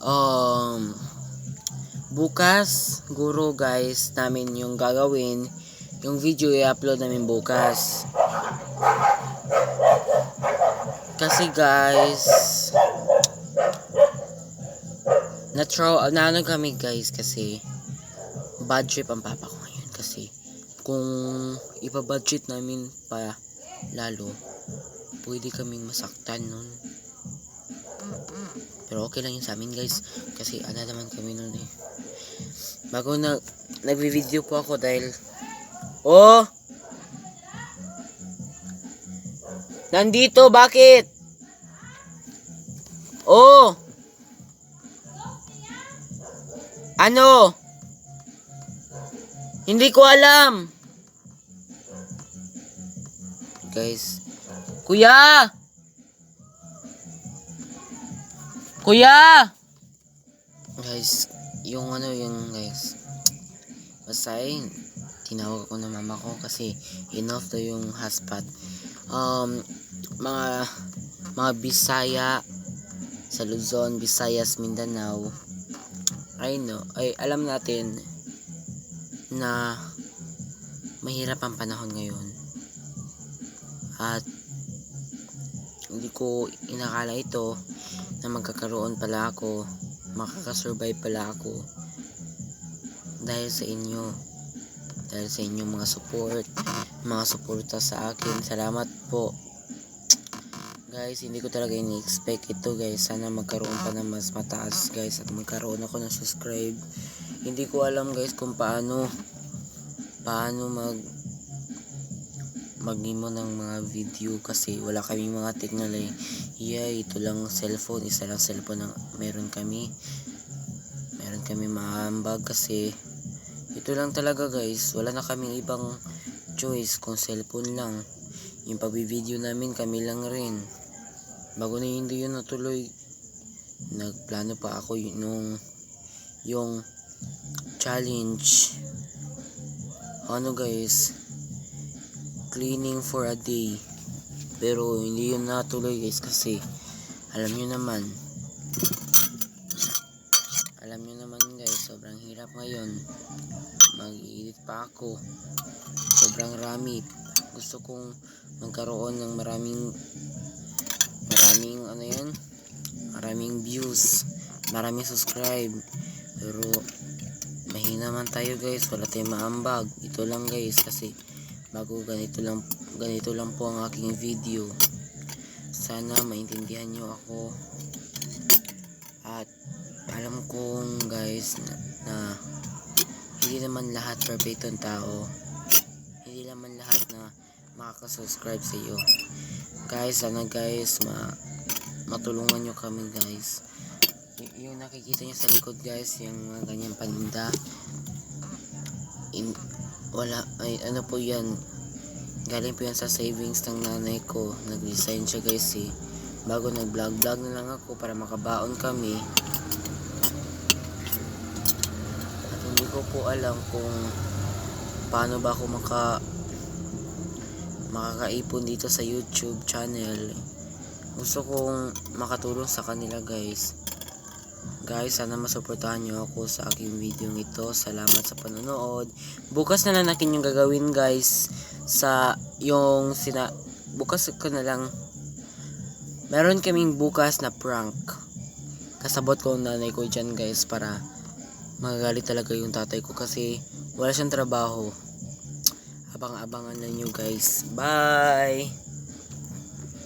Um, bukas, guro guys, namin yung gagawin. Yung video i-upload namin bukas. Kasi guys, na ano kami guys kasi bad trip ang papa ko ngayon kasi kung ipa-budget namin pa lalo, pwede kaming masaktan nun. Pero okay lang yun sa amin guys kasi ano naman kami nun eh. Bago nagvi-video po ako dahil nandito, bakit? Ano? Hindi ko alam. Guys. Kuya! Guys, yung guys. Basta tinawag ako ng mama ko kasi enough to yung hotspot. Mga Bisaya sa Luzon, Visayas, Mindanao. Alam natin na mahirap ang panahon ngayon. At hindi ko inakala ito na magkakaroon pala ako, makakasurvive pala ako dahil sa inyo. Dahil sa inyong mga suporta sa akin. Salamat po. Guys, hindi ko talaga ini-expect ito guys. Sana magkaroon pa ng mas mataas guys at magkaroon ako ng subscribe. Hindi ko alam guys kung paano mag-imo ng mga video kasi wala kaming mga teknolohiya. Ito lang cellphone, isa lang cellphone ang meron kami maambag kasi ito lang talaga guys. Wala na kaming ibang choice kung cellphone lang. Yung pag-video namin kami lang rin. Bago na hindi yun natuloy, nagplano pa ako yung challenge guys, cleaning for a day, pero hindi yun natuloy guys kasi alam nyo naman guys, sobrang hirap ngayon. Mag-edit pa ako, sobrang rami. Gusto kong magkaroon ng maraming views, maraming subscribe, pero mahina man tayo guys, wala tayong maambag. Ito lang guys kasi ganito lang po ang aking video. Sana maintindihan nyo ako at alam kong guys na hindi naman lahat perfectong tao, hindi naman lahat na makakasubscribe sa iyo guys. Sana guys matulungan nyo kami guys. Yung nakikita nyo sa likod guys, yung mga ganyang paninda, ano po yan, galing po yan sa savings ng nanay ko. Nag-resign siya guys bago nag-vlog na lang ako para makabaon kami. At hindi ko po alam kung paano ba ako makakaipon dito sa YouTube channel. Gusto kong makatulong sa kanila guys. Sana masuportahan nyo ako sa aking video ito. Salamat sa panonood. Bukas na lang natin yung gagawin guys. Bukas ko na lang. Meron kaming bukas na prank. Kasabot ko ang nanay ko dyan guys para magagalit talaga yung tatay ko kasi wala siyang trabaho. Abang-abangan na nyo guys. Bye!